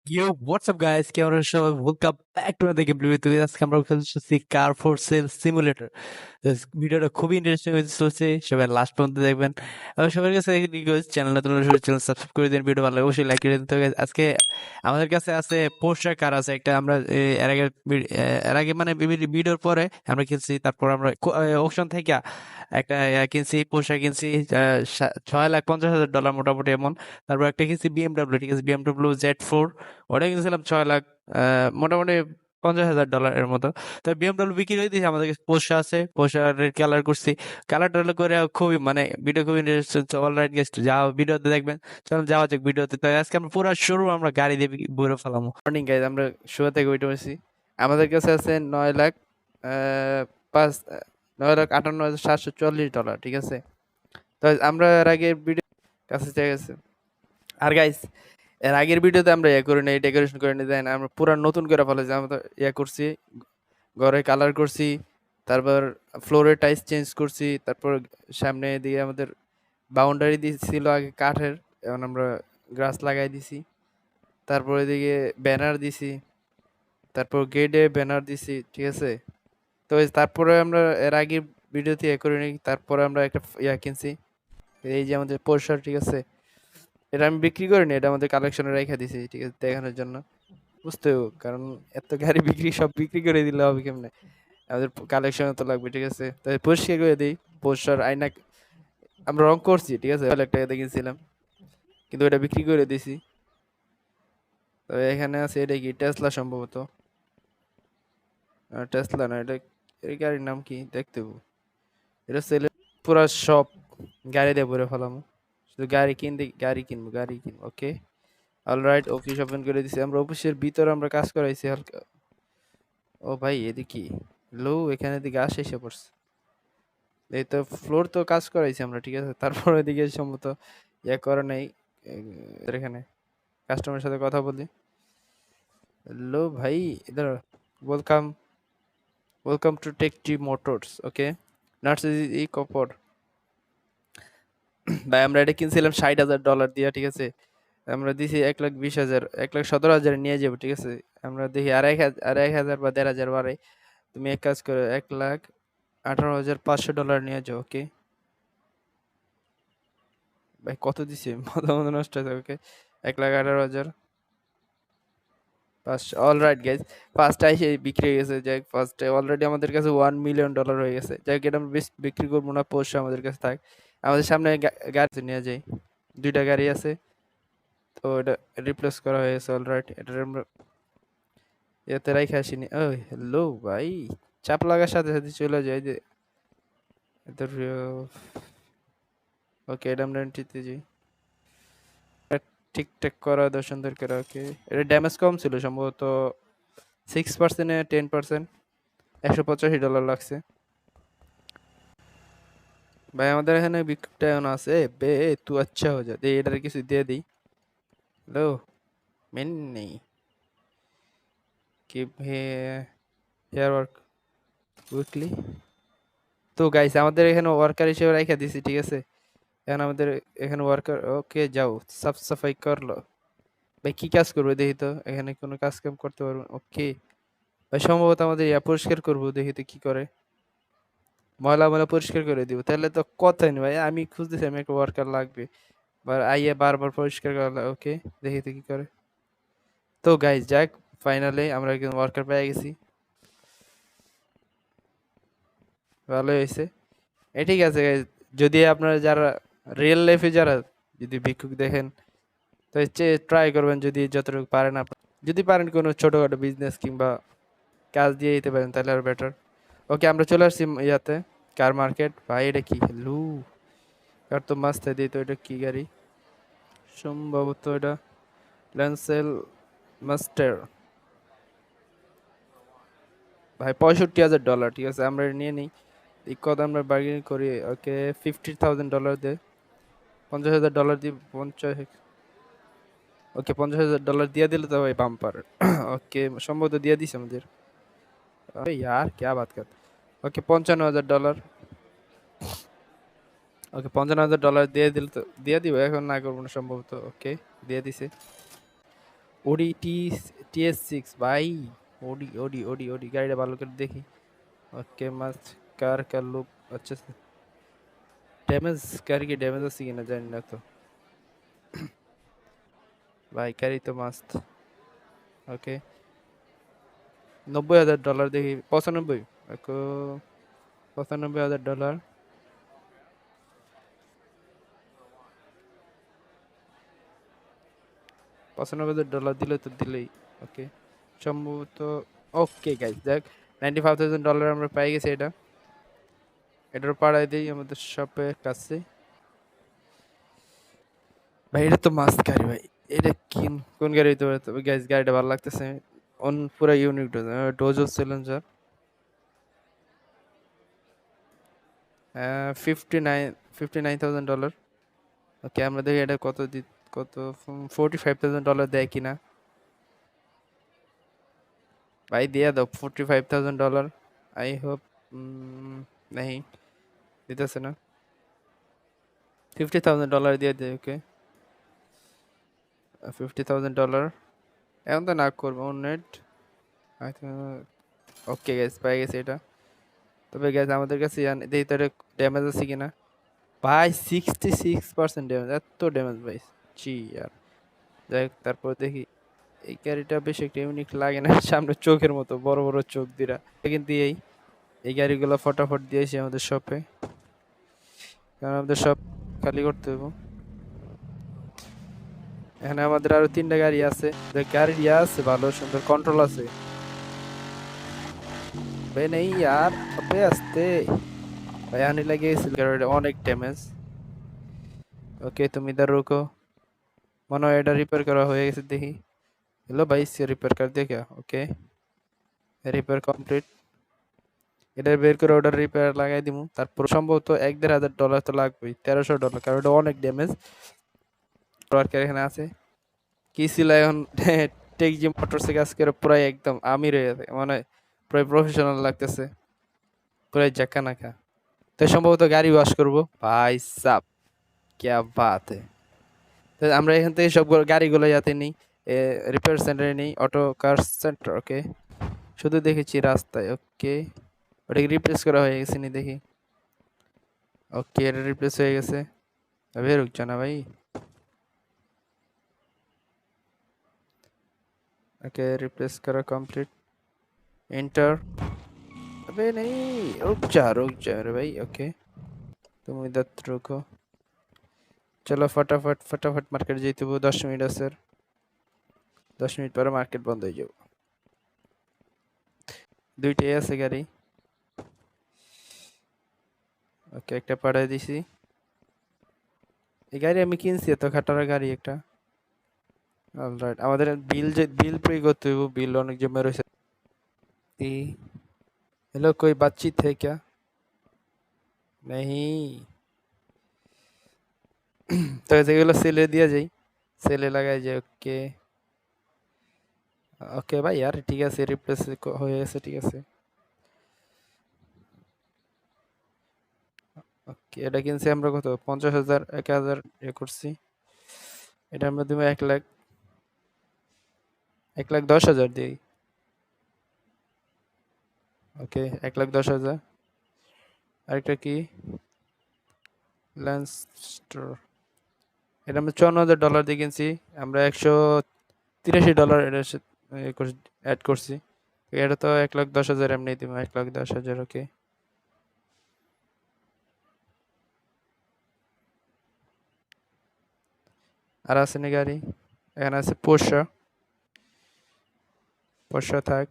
Yo, what's up guys? কেমন আছো সবাই? Welcome back to another gameplay with you. আজকে আমরা খেলতেছি কার ফর সেল সিমুলেটর। ভিডিওটা খুবই ইন্টারেস্টিং হতে চলছে, সবাই লাস্ট পর্যন্ত দেখবেন। আর সবার কাছে রিকোয়েস্ট, চ্যানেল নতুন হলে চ্যানেল সাবস্ক্রাইব করে দিন, ভিডিও ভালো লাগলে অবশ্যই লাইক করে দিতে হবে। আজকে আমাদের কাছে আছে পোস্টার কার আছে একটা, আমরা এর আগে মানে ভিডিওর পরে আমরা কিনছি, তারপর আমরা অকশন থেকে একটা কিনছি, পোস্টার কিনছি $6,50,000 মোটামুটি এমন। তারপর একটা কিনছি বিএমডাব্লিউ, ঠিক আছে, বিএমডাব্লিউ Z4, ওটা কিনছিলাম 6 লাখ, মোটামুটি $50,000 এর মতো। তো বিএমডাব্লিউ বিক্রি করে দিয়েছি, আমাদের কাছে পোষা আছে, পোষারের কালার করছি, কালার টালার করে খুবই মানে ভিডিও খুবই অলরাইট গেস্ট, যা ভিডিওতে দেখবেন। চলুন যাওয়া যাক ভিডিওতে। তো আজকে আমরা পুরো শোরুম আমরা গাড়ি দিয়ে ঘুরে ফেলামো। মর্নিং গাইজ, আমরা শো থেকে উঠে পড়ছি। আমাদের কাছে আছে 9,58,740 ডলার, ঠিক আছে। তো আমরা এর আগের ভিডিও কাছে চেয়ে গেছে। আর গাইস, এর আগের ভিডিওতে আমরা ইয়ে করে নেই, ডেকোরেশন করে নিই, দেন আমরা পুরা নতুন করে ফেলেছি। আমরা তো ইয়ে করছি, ঘরে কালার করছি, তারপর ফ্লোরের টাইলস চেঞ্জ করছি, তারপর সামনে দিয়ে আমাদের বাউন্ডারি দিয়েছিল আগে কাঠের, এখন আমরা গ্রাস লাগাই দিছি। তারপর এদিকে ব্যানার দিছি, তারপর গেটে ব্যানার দিছি, ঠিক আছে। তো তারপরে আমরা এর আগের ভিডিওতে ইয়ে করে নিই, তারপরে আমরা একটা ইয়া কিনছি, এই যে আমাদের পোস্টার, ঠিক আছে। এটা আমি বিক্রি করিনি, এটা আমাদের কালেকশনে রেখে দিছি, ঠিক আছে, দেখানোর জন্য। বুঝতেও, কারণ এত গাড়ি বিক্রি সব বিক্রি করে দিলে হবে কেমনে, আমাদের কালেকশনে তো লাগবে, ঠিক আছে। তাই পরিষ্কার করে দিই। পোস্টার আয়না আমরা রং করছি, ঠিক আছে, 1,00,000 টাকা কিনছিলাম, কিন্তু এটা বিক্রি করে দিছি। তো এখানে আছে, এটা কি টেসলা সম্ভবত, টেসলা না, এটা এই গাড়ির নাম কি দেখতে হবো। এটা সেলে পুরা সব গাড়ি দিয়ে ভরে ফেলাম, শুধু গাড়ি কিনবো, ওকে। অলরাইট, অফিস ওপেন করে দিছি আমরা, অফিসের ভিতরে আমরা কাজ করাইছি হালকা। ও ভাই, এদিকে লো, এখানে দিকে এসে পড়ছে। এই তো ফ্লোর তো কাজ করাইছি আমরা, ঠিক আছে। তারপর এদিকে সম্ভবত ইয়ে করা নাই। এখানে কাস্টমারের সাথে কথা বলি। লো ভাই, ইধার, welcome, welcome to Tech T Motors, okay. নাটস ই কপর। ভাই আমরা এটা কিনছিলাম $60,000 দিয়ে, ঠিক আছে। আমরা দিছি 1,20,000, 1,17,000 নিয়ে যাবো, ঠিক আছে। আমরা দেখি আর 1,000 বা 1,500 বাড়াই। তুমি এক কাজ করো, $1,18,500 নিয়ে যাও, ওকে। ভাই কত দিছে, মাথা মাথা নষ্ট হয়েছে, ওকে। 1,18,500, অলরাইট গাইজ। ফার্স্টে এসে বিক্রি হয়ে গেছে, যাই ফার্স্টে অলরেডি আমাদের কাছে $1 million হয়ে গেছে। যাই এটা আমরা বেশ বিক্রি করবো না, পোষা আমাদের কাছে থাক। আমাদের সামনে গাড়ি নিয়ে যাই, 2টা গাড়ি আছে, তো এটা রিপ্লেস করা হয়ে গেছে, অলরাইট। এটা আমরা এতে রাইখে আসিনি। ও হ্যালো ভাই, চাপ লাগার সাথে সাথে চলে যায় যে এদের। ওকে, এটা আমরা এন্ট্রিতে যাই, ঠিকঠাক করা দাও সুন্দর করে, ওকে। এটা ড্যামেজ কম ছিল সম্ভবত, 6% 10%, $185 লাগছে। ভাই আমাদের এখানে বিক্রিটা এখন আছে, বে তু আচ্ছা হয়ে যা, এটার কিছু দিয়ে দিই। হ্যালো, মেন নেই কি হেয়ার ওয়ার্ক উইকলি। তো গাইস, আমাদের এখানে ওয়ার্কার হিসেবে রেখে দিছি, ঠিক আছে। এখন আমাদের এখানে ওয়ার্কার, ওকে, যাও সাফ সাফাই করলো। ভাই কি কাজ করবে দেখি তো, এখানে কোনো কাজ কাম করতে পারবো, ওকে। ভাই সম্ভবত আমাদের ইয়া পরিষ্কার করবো, দেখি তো কি করে। ময়লা ময়লা পরিষ্কার করে দিব, তাহলে তো কথাই নেই ভাই। আমি খুঁজতেছি, আমি একটা ওয়ার্কার লাগবে, আইয়ে বারবার পরিষ্কার করা, ওকে। দেখি তো কি করে। তো গাইস যাক, ফাইনালি আমরা একজন ওয়ার্কার পেয়ে গেছি, ভালোই হয়েছে। ঠিক আছে গাইস, যদি আপনারা যারা রিয়েল লাইফে যারা যদি ভিক্ষুক দেখেন, তো ট্রাই করবেন, যদি যতটুকু পারেন আপনার, যদি পারেন কোনো ছোটখাটো বিজনেস কিংবা কাজ দিয়ে দিতে পারেন, তাহলে আর বেটার। ওকে, আমরা চলে আসছি ইয়াতে, কার মার্কেট। ভাই এটা কি লু, কার তো মাস্ত দিই, তো এটা কি গাড়ি, সম্ভবত এটা ল্যান্সেল মাস্টার। ভাই $65,000, ঠিক আছে, আমরা এটা নিয়ে নিই। এই কথা আমরা বার্গেনিং করি, ওকে। $50,000 দে, $50,000 দিয়ে 50, ওকে, $50,000 দিয়ে দিলে তো ভাই বাম্পার। ওকে, সম্ভবত দিয়ে দিছে আমাদের। अरे यार क्या बात कर। ওকে, $55,000, ওকে, $55,000 দিয়ে দিল, তো দিয়ে দিব, এখন না করবো না সম্ভবত, ওকে, দিয়ে দিছে। ওডি টিএস 6 ভাই। ওডি ওডি ওডি ওডি গাড়িটা ভালো করে দেখি। ওকে মাস্ট কার का लुक अच्छा से ড্যামেজ গাড়ি কি ড্যামেজ আছে কিনা জানি না তো ভাই গাড়ি তো মাস্ত। ওকে $90,000 দেখি 95 $95,000 $95,000 দিলে তো দিলেই ওকে সম্ভবত। ওকে গাইস দেখ $95,000 আমরা পাই গেছি। এটার পাড়ায় দিই আমাদের শপের কাছে। ভাই এটা তো মাস্ত গাড়ি ভাই। এটা কোন গাড়ি হতে পারে? তবে গাইস গাড়িটা ভালো লাগতেছে। অন পুরা ইউনিক ডোজো চ্যালেঞ্জার 59,000 $59,000। ওকে আমরা দেখি এটা কত $45,000 দেয় কিনা। भाई दिया दो $45,000। आई होप नहीं देता से ना $50,000 दिया दे। ओके $50,000 এখন তো না করবো নেট। ওকে গ্যাস পাই গেছে এটা। তবে গ্যাস আমাদের কাছে দেখি তো ড্যামেজ আছে কিনা। ভাই 66% ড্যামেজ, এত ড্যামেজ ভাই জি यार। যাই হোক, তারপর দেখি এই গাড়িটা বেশ একটা ইউনিক লাগে না, সামনে চোখের মতো বড় বড় চোখ দিরা কিন্তু এই গাড়িগুলো ফটাফট দিয়েছি আমাদের শপে, কারণ আমাদের শপ খালি করতে হবে। এখানে আমাদের আরো 3টা গাড়ি আছে, গাড়ি আছে ভালো সুন্দর কন্ট্রোল আছে। ভাই নেই यार अबे আস্তে ভাই আনে লাগে গাড়িটা অনেক ড্যামেজ। ওকে তুমি इधर रुको, মনে হয় এটা রিপেয়ার করা হয়ে গেছে দেখি। हेलो भाई इससे रिपेयर कर दिया क्या? Okay repair complete. এটা বের করে ওটা রিপেয়ার লাগাই দিমু। তারপর সম্ভবত $1,500 তো লাগবেই, $1,300, কারণ ওটা অনেক ড্যামেজ। ওয়ার্কার এখানে আছে কি ছিল এখন টেক জি মোটরসে কাজ করে পুরাই একদম আমির হয়ে যাবে, মানে পুরাই প্রফেশনাল লাগতেছে, পুরাই জাক্কা নাকা। তো সম্ভবত গাড়ি ওয়াশ করবো ভাই সাব, क्या बात है। তো আমরা এখান থেকে সব গাড়িগুলো যাতে নিই রিপেয়ার সেন্টারে নেই, অটো কার সেন্টার। ওকে শুধু দেখেছি রাস্তায়। ওকে ওটাকে রিপ্লেস করা হয়ে গেছে নি দেখি। ওকে এটা রিপ্লেস হয়ে গেছে। अबे रुक जाना भाई। ओके रिप्लेस करा कंप्लीट, एंटर। अबे नहीं रुक जा रे भाई। ओके तुम इधर रुको, चलो फटाफट फटाफट मार्केट যেতে হবে। 10 মিনিট আছে, 10 মিনিট পরে মার্কেট বন্ধ হয়ে যাবে। দুইটাই আছে গাড়ি। ওকে একটা পাঠাই দিছি। এই গাড়ি আমি কিনছি, এত খাটারা গাড়ি একটা। অলরাইট আমাদের বিল পে করতে হবে, বিল অনেক জমে রয়েছে। हेलो कोई बातचीत है क्या? नहीं তো যেগুলো সেলে দিয়ে যাই, সেলে লাগাই যায়। ওকে ওকে ভাই यार ঠিক আছে, রিপ্লেস হয়ে গেছে ঠিক আছে। ওকে এটা কিনছি আমরা কত 50,000 1,000 করছি। এটা আমরা দিব 1 লাখ 1,10,000 দিই। ওকে 1,10,000। আরেকটা কি ল্যান্সস্টার, এটা আমরা $54,000 দিয়ে কিনছি। আমরা $183 এটা অ্যাড করছি। এটা তো 1,10,000 এমনি দিব 1,10,000। ওকে আর আছে না গাড়ি, এখানে আছে পোর্শা থাক।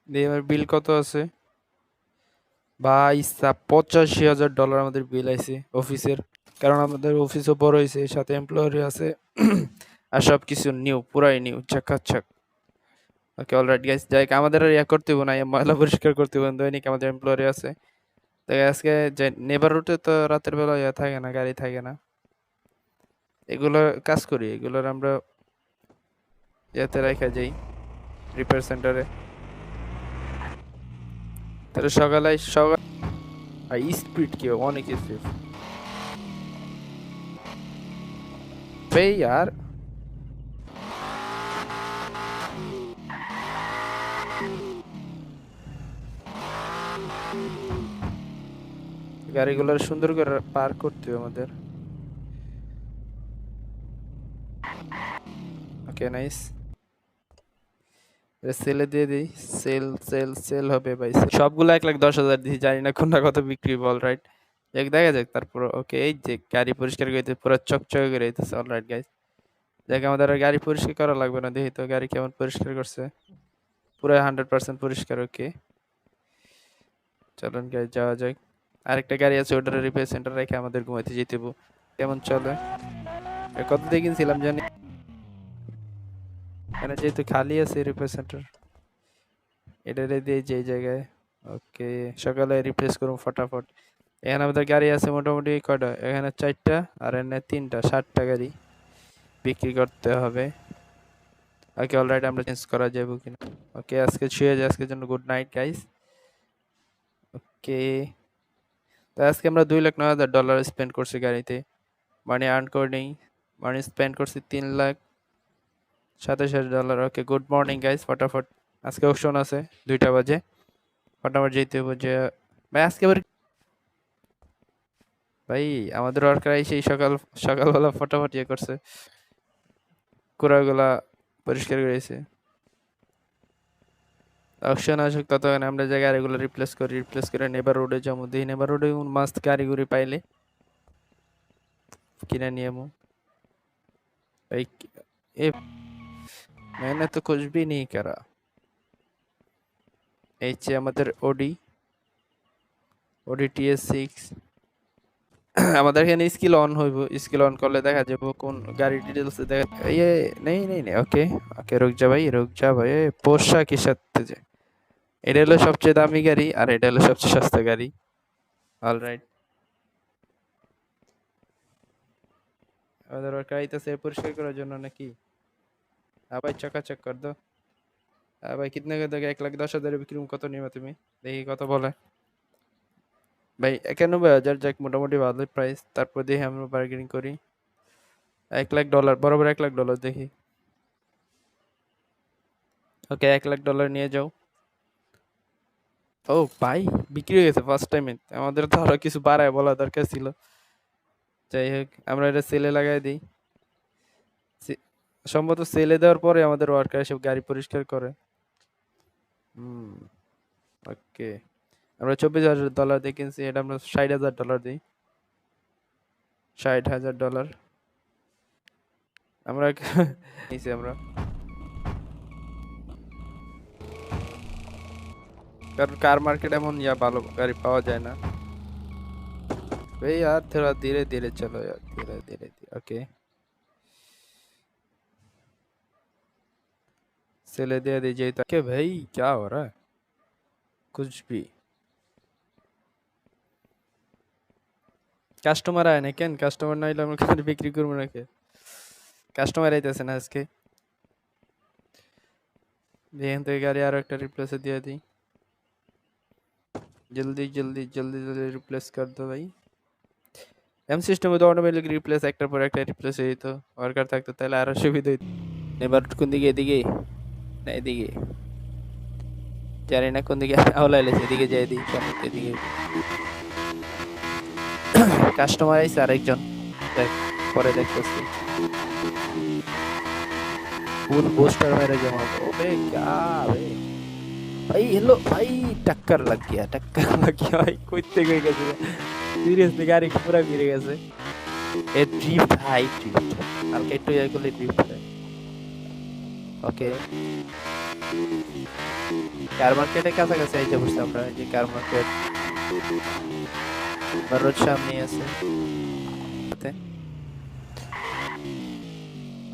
দিয়ে আমার বিল কত আছে ভাই সাব, $85,000 আমাদের বিল আইছে অফিসের, কারণ আমাদের অফিসও বড় হয়েছে, সাথে এমপ্লয়ারি আছে আর সব কিছু নিউ, পুরাই নিউ চাকাচাক। ওকে অলরাইট গাইস, যাই আমাদের আর ইয়া করতে হবে না, ময়লা পরিষ্কার করতে হবে দৈনিক, আমাদের এমপ্লয়ারি আছে। তো আজকে যে নেবার রুটে তো রাতের বেলা ইয়া থাকে না, গাড়ি থাকে না, এগুলো কাজ করি, এগুলোর আমরা ইয়াতে রাখা যাই রিপেয়ার সেন্টারে। তাহলে সকাল আর স্পিড কি অনেক স্পিড। अबे यार গাড়িগুলো সুন্দর করে পার করতে হবে আমাদের। ওকে নাইস, সেলে দিয়ে দিই। সেল সেল সেল হবে ভাই, সবগুলো 1,10,000 দিই, জানি না কোনটা কত বিক্রি বল রাইট, দেখ দেখা যাক তারপর। ওকে এই যে গাড়ি পরিষ্কার করে পুরো চকচকে করে দিতেছে। অলরাইট গাইস, দেখ আমাদের আর গাড়ি পরিষ্কার করা লাগবে না, দেখি তো গাড়ি কেমন পরিষ্কার করছে, পুরো 100% পরিষ্কার। ওকে চলুন গাইস যাওয়া যাক। আরেকটা গাড়ি আছে, ওটার রিপেয়ার সেন্টার রেখে আমাদের ঘুমাইতে যেতে হবে। কেমন চলে, কত দিয়ে কিনছিলাম জানি, মানে যেহেতু খালি আছে রিপেয়ার সেন্টার, এটা দিয়ে যে জায়গায়। ওকে সকালে রিপ্লেস করুন ফটাফট। এখানে আমাদের গাড়ি আছে মোটামুটি কয়টা, এখানে 4টা আর এখানে 3টা, 7টা গাড়ি বিক্রি করতে হবে। ওকে অলরাইট, আমরা চেঞ্জ করা যাবে কিনা। ওকে আজকে শুয়ে যায়, আজকের জন্য গুড নাইট গাইস। ওকে তো আজকে আমরা $2,09,000 স্পেন্ড করছি গাড়িতে, মানি আর্ন করে নেই, মানি স্পেন্ড করছি $3,27,000। ওকে গুড মর্নিং গাইস, ফটাফট আজকে অপশন আছে 2টা বাজে, ফটাফট যেতে হবে। যে ভাই আজকে আবার ভাই আমাদের ওয়ার্কার সেই সকালবেলা ফটাফট ইয়ে করছে, কুড়াগুলা পরিষ্কার করেছে। অপশন আসুক ততক্ষণ আমরা যে গাড়িগুলো রিপ্লেস করে নেবার রোডে যাবো, দিই নেবার রোডে মাস্ত গাড়ি পাইলে কিনে নিয়ে भाई। ए मैंने तो कुछ भी नहीं करा। এই যে আমাদের ওডি TS6 আমাদের এখানে স্কিল অন হইব, স্কিল অন করলে দেখা যাবে কোন গাড়ি ডিটেলস দেখা। ये नहीं नहीं नहीं ओके ओके रुक जा भाई পোর্শা কি সাথে যে এটা হলো সবচেয়ে দামি গাড়ি আর এটা হলো সবচেয়ে সস্তা গাড়ি। অলরাইট আমাদের গাড়িতে পরিষ্কার করার জন্য নাকি। হ্যাঁ ভাই চকাচক কর দো। হ্যাঁ ভাই কিতনে का दोगे, 1,10,000 বিক্রি কত নিবা তুমি, দেখি কত বলে ভাই। 91,000 যাক মোটামুটি ভালো প্রাইস, তারপর দেখি আমরা বার্গেনিং করি। $1,00,000 বরাবর $1,00,000 দেখি। ওকে $1,00,000 নিয়ে যাও। ও ভাই বিক্রি হয়ে গেছে ফার্স্ট টাইমে, আমাদের তো আরো কিছু বাড়ায় বলা দরকার ছিল। যাই হোক আমরা এটা সেলে লাগাই দিই, সম্ভবত সেলে দেওয়ার পরে আমাদের ওয়ার্কার এসব গাড়ি পরিষ্কার করে। ওকে আমরা $24,000 দিয়ে কিনছি, এটা আমরা $60,000 দিই, $60,000 আমরা নিছি আমরা, কারণ কার মার্কেট এমন ভালো গাড়ি পাওয়া যায় না भाई यार, थोड़ा धीरे धीरे चलो यार, धीरे धीरे। ओके सेले दे दीजिए ताकि भाई क्या हो रहा है कुछ भी। কাস্টমার আয় না কেন, কাস্টমার না হইলে আমরা গাড়ি বিক্রি করবো না কে, কাস্টমার আইতেছে না আজকে। এখান থেকে গাড়ি আরো একটা রিপ্লেস দিয়ে দিই, जल्दी जल्दी जल्दी जल्दी रिप्लेस कर दो भाई। এম সিস্টেমে তো অটোমেটিক রিপ্লেস একটার পর একটা রিপ্লেস হয়ে যেত, ওয়ার্কার থাকতো তাহলে আরো সুবিধা হইতো। এবার কোন দিকে, এদিকে না এদিকে, জানি না কোন দিকে আওলাইলে, এদিকে যাই দিই, এদিকে কাস্টমার আইছে আরেকজন, দেখ পরে দেখতেছি ফুল पोस्टर मेरे जमा। ओबे क्या बे भाई, हेलो भाई, टक्कर लग गया भाई, कोई गए सीरियसली गाड़ी पूरा गिर গেছে। এ ড্রিফট হাই ড্রিফট হালকা একটু ইয়ে করলে ড্রিফট হয়। ওকে কার মার্কেটের কাছাকাছি আইতে বসছি আমরা, যে কার মার্কেট রোড সামনে আছে।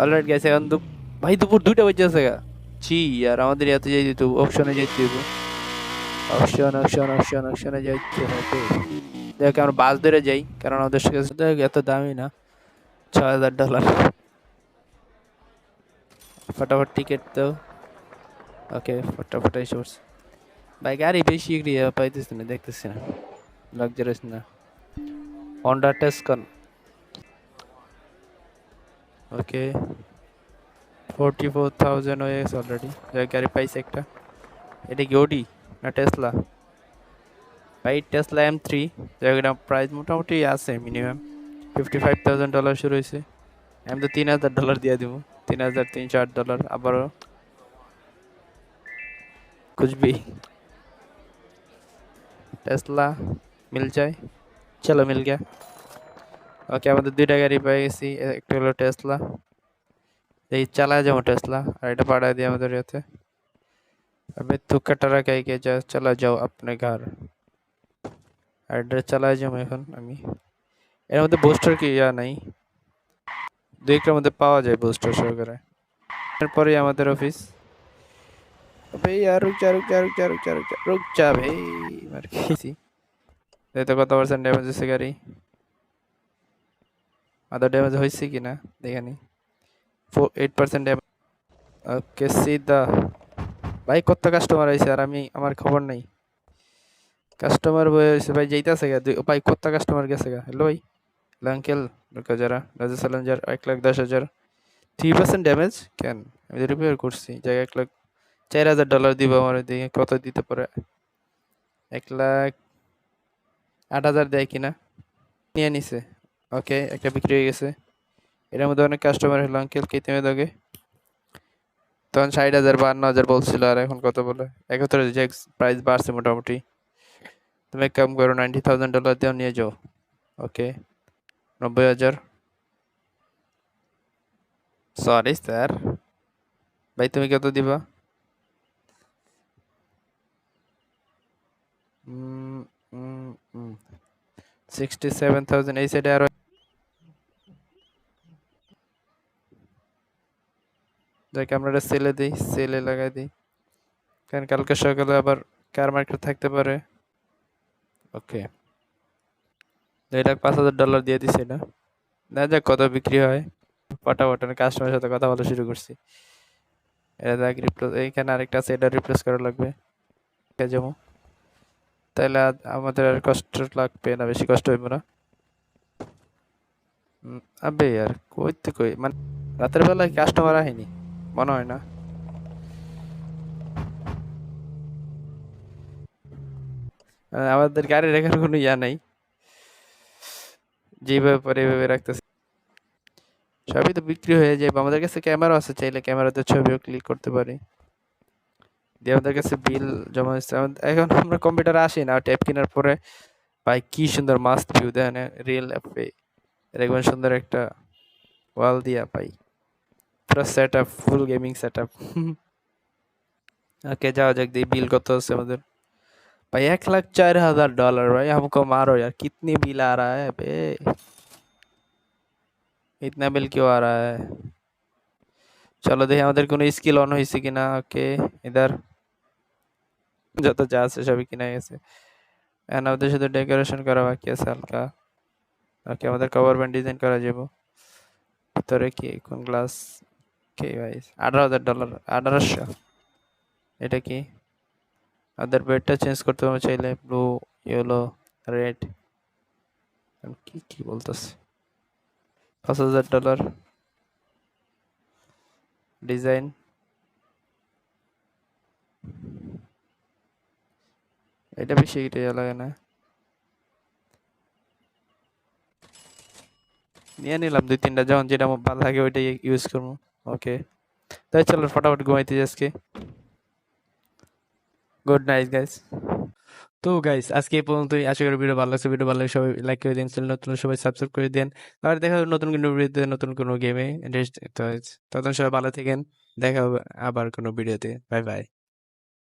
অলরাইট গাইস এখন ভাই দুপুর 2টা বাজে আছে গা। জি यार আমাদের এত যাই দিত, অপশনে যেতে হবে, অপশনে যাইতে হবে। দেখ আমরা বাস ধরে যাই, কারণ আমাদের কাছে এত দামি না, $6,000। फटाफट टिकट दो। ओके फटाफट এসে পড়ছে ভাই, গাড়ি বেশি পাইতেছি না, দেখতেছি না, লাক্সারিয়াস না। হন্ডা টেসকন ওকে 44,000 হয়ে গেছে অলরেডি। গাড়ি পাইছে একটা। এটা কি ওডি না টেসলা? ভাই টেসলা M3 জায়গাটা প্রাইস মোটামুটি আছে মিনিমাম $55,000 শুরু হয়েছে। আমি তো $3,000 দিয়ে দিব। 3,308 আবারও कुछ भी टेस्ला मिल जाए। चलो मिल गया। ওকে আমাদের দুইটা গাড়ি পেয়ে গেছি, একটা হলো টেসলা, এই চালায় যাবো টেসলা, আর এটা পাঠায় দিই আমাদের ইয়েতে। अबे तू कटरा कह के जा, चला जाओ अपने घर। আর এটা চালায় যাবো এখন আমি। এর মধ্যে বুস্টার কি ইয়া নাই? দুইটার মধ্যে পাওয়া যায় বুস্টার সহকারে। এরপরেই আমাদের অফিস। अबे यार रुक जा रुक जा रुक जा रुक जा रुक जा रुक जा भाई, মার খেয়েছি। এই তো কত পার্সেন্ট ড্যামেজ হয়েছে গাড়ি? আদা ড্যামেজ হয়েছে কি না দেখে নি। 8% ড্যামেজ। ওকে সিধা ভাই, কত কাস্টমার আইছে আর আমি আমার খবর নাই। কাস্টমার বসে ভাই যাইতাছে গা ভাই, কত কাস্টমার গেছে গা। হ্যালো ভাই, হ্যালো আঙ্কেল, রুকো যারা রাজা সালাঞ্জার 1,10,000 3% ড্যামেজ কেন? আমি তো রিপেয়ার করছি জায়গা। $1,04,000 দিব আমার দিকে, কত দিতে পারে? 1,08,000 দেয় কিনা, নিয়ে নিছে। ওকে একটা বিক্রি হয়ে গেছে। এর মধ্যে অনেক কাস্টমার হলো। আঙ্কেল কে তুমি দোগে? তখন 60,000 52,000 বলছিল, আর এখন কত বলে? 71,000। প্রাইস বাড়ছে মোটামুটি। তুমি এক কাম করো, $90,000 দিও, নিয়ে যাও। ওকে 90,000। Sorry sir. ভাই তুমি কত দিবা? 67,000। এই সাইডে আরো যাই, ক্যামেরাটা সেলে দিই, সেলে লাগাই দিই, কারণ কালকে সকালে আবার কার মার্কেট থাকতে পারে। ওকে $2,05,000 দিয়ে দিছি এটা। না যাক কত বিক্রি হয়। পটাপট কাস্টমারের সাথে কথা বলা শুরু করছি। এটা দেখ রিপ্লেস, এইখানে আরেকটা আছে, এটা রিপ্লেস করা লাগবে। যাবো তাহলে আমাদের আর কষ্ট লাগবে না, বেশি কষ্ট হইব না। আবে यार কইতে কই মানে রাতের বেলায় কাস্টমার আহেনি মনে হয় না। আমাদের গাড়ি রাখার কোনো ইয়া নাই, যেভাবে পরে এভাবে রাখতেছে। সবই তো বিক্রি হয়ে যাবে। আমাদের কাছে ক্যামেরা আছে, চাইলে ক্যামেরাতে ছবিও ক্লিক করতে পারি। দিয়ে আমাদের কাছে বিল জমা হচ্ছে। এখন আমরা কম্পিউটারে আসি না, ট্যাব কেনার পরে ভাই কি সুন্দর মাস্ট ভিউ দেন রিয়েল অ্যাপে। দেখবেন সুন্দর একটা ওয়াল দিয়া পাই, পুরো সেট আপ, ফুল गेमिंग सेटअप। ओके जाओ जग दी बिल कत है আমাদের। भाई $1,04,000 भाई, हमको मारो यार, कितनी बिल आ रहा है बे, इतना बिल क्यों आ रहा है? चलो देखिए আমাদের কোনো স্কিল অন হয়েছে কিনা। ওকে इधर যত যা আছে সবই কিনা গেছে। এন্ড আমাদের শুধু ডেকোরেশন করা বাকি আছে হালকা। ওকে আমাদের কভার ব্যান্ড ডিজাইন করা যাবে। ভিতরে কি কোন গ্লাস? কে ভাই $18,000 1800। এটা কি? আমাদের বেডটা চেঞ্জ করতে হবে চাইলে, ব্লু, ইয়েলো, রেড, কি কি বলতেছে। $5,000 ডিজাইন। এটা বেশি এটা লাগে না, নিয়ে নিলাম 2-3টা, যখন যেটা আমার ভালো লাগে ওইটাই ইউজ করবো। ওকে তাই চলো ফটাফট ঘুমাইতে যাই আজকে। Good night guys. তো গাইস আজকে এই পর্যন্তই। আশা করি ভিডিও ভালো লাগছে। ভিডিও ভালো লাগলে সবাই লাইক করে দিন, চ্যানেল নতুন সবাই সাবস্ক্রাইব করে দেন। আর দেখা হবে নতুন কোনো ভিডিওতে, নতুন কোনো গেমে। ততক্ষণ সবাই ভালো থাকেন, দেখা হবে আবার কোনো ভিডিওতে। Bye bye.